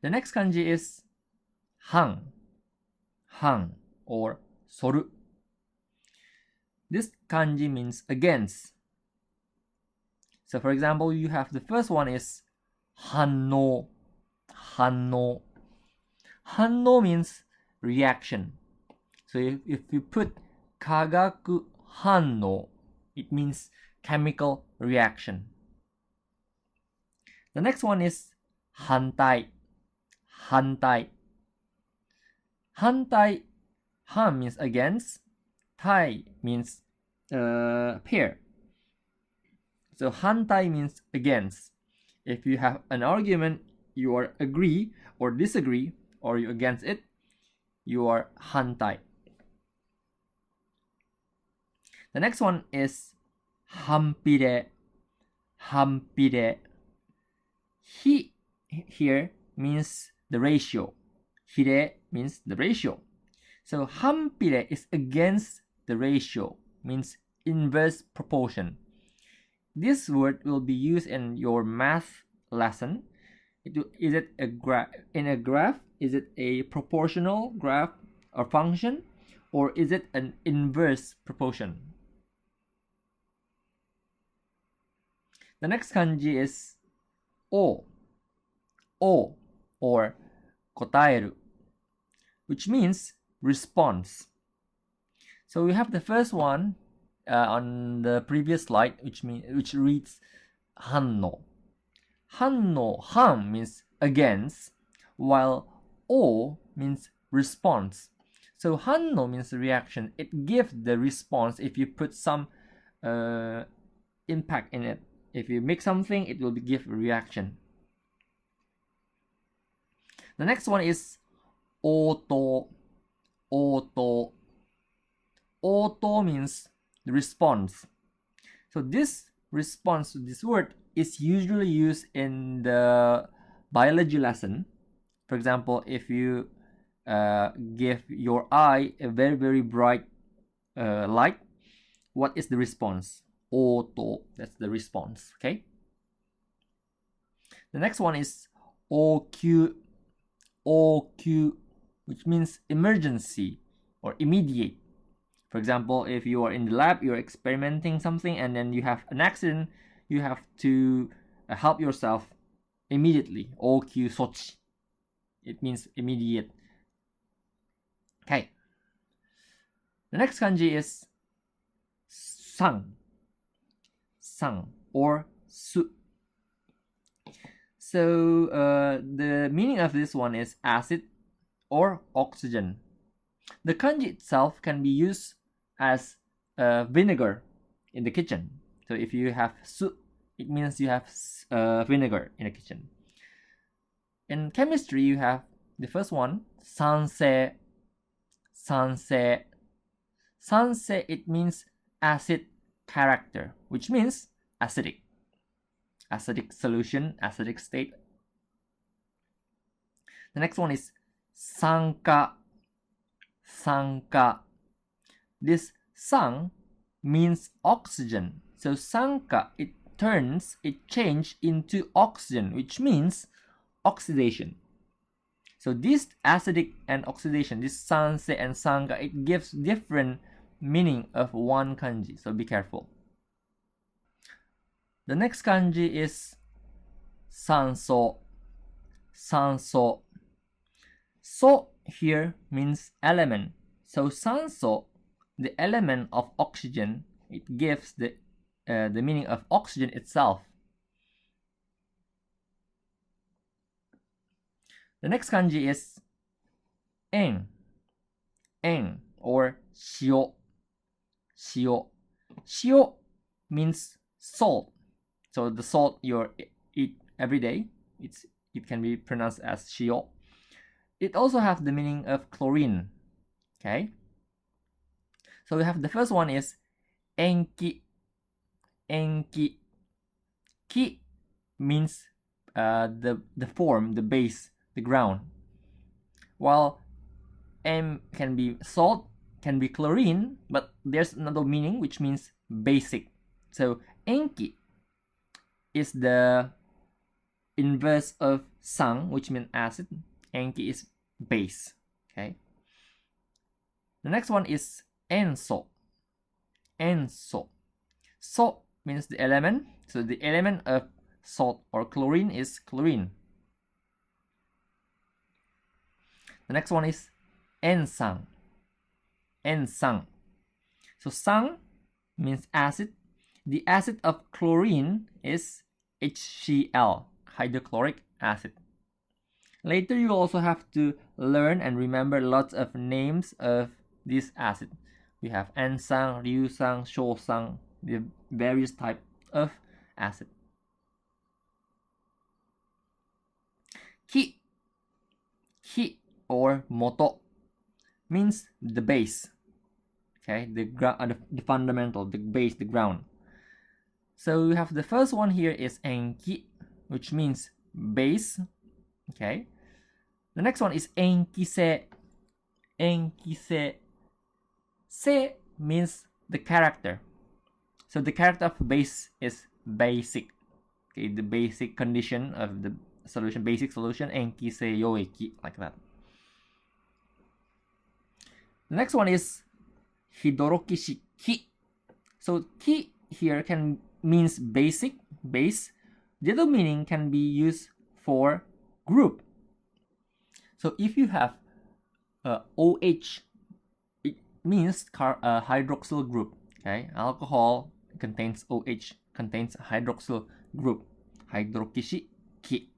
The next kanji is han, han or soru. This kanji means against. So for example, you have the first one is hanno, hanno. Hanno means reaction. So if you put kagaku hanno, it means chemical reaction. The next one is hantai, hantai. Hantai, han means against, tai means pair. So hantai means against. If you have an argument, you are agree or disagree, or you against it, you are hantai. The next one is hampire, hampire. Hi here means the ratio. Hire means the ratio. So hampire is against the ratio, means inverse proportion. This word will be used in your math lesson. Is it a graph? In a graph, is it a proportional graph or function, or is it an inverse proportion? The next kanji is o, o or kotaeru, which means response. So we have the first one on the previous slide, which reads hanno. Hanno, han means against, while o means response. So hanno means reaction. It gives the response if you put some impact in it. If you make something, it will give a reaction. The next one is oto, oto. Oto means the response. So this response to this word is usually used in the biology lesson. For example, if you give your eye a very, very bright light, what is the response? Oto, that's the response, okay? The next one is OQ, OQ, which means emergency or immediate. For example, if you are in the lab, you're experimenting something, and then you have an accident, you have to help yourself immediately. OQ sochi. It means immediate. Okay. The next kanji is san, san or su. So the meaning of this one is acid or oxygen. The kanji itself can be used as vinegar in the kitchen. So if you have su, it means you have vinegar in the kitchen. In chemistry, you have the first one, sansei, sansei. Sansei, it means acid character, which means acidic. Acidic solution, acidic state. The next one is sanka, sanka. This sang means oxygen. So sanka, it changes into oxygen, which means oxidation. So this acidic and oxidation, this sansei and sanka, it gives different meaning of one kanji. So be careful. The next kanji is sanso, sanso. So here means element. So sanso, the element of oxygen, it gives the meaning of oxygen itself. The next kanji is en, en or shio, shio. Shio means salt. So the salt you eat every day, it can be pronounced as shio. It also has the meaning of chlorine. Okay. So we have the first one is enki, enki. Ki means the form, the base, the ground. While M can be salt, can be chlorine, but there's another meaning which means basic. So enki is the inverse of sang, which means acid, and ki is base. Okay. The next one is enso. Enso. So means the element. So the element of salt or chlorine is chlorine. The next one is ensang. Ensang. So sang means acid. The acid of chlorine is HCl, hydrochloric acid. Later you also have to learn and remember lots of names of this acid. We have ensang, ryusang, shosang, the various type of acid. Ki. Ki or moto means the base. Okay, the fundamental, the base, the ground. So we have the first one here is enki, which means base. Okay. The next one is enkise. Enkise. Se means the character. So the character of base is basic. Okay, the basic condition of the solution, basic solution, enkise yoeki, like that. The next one is hidorokishi ki. So ki here can means basic, base. The other meaning can be used for group. So if you have OH, it means hydroxyl group. Okay, alcohol contains OH, contains hydroxyl group. Hidorokishi ki.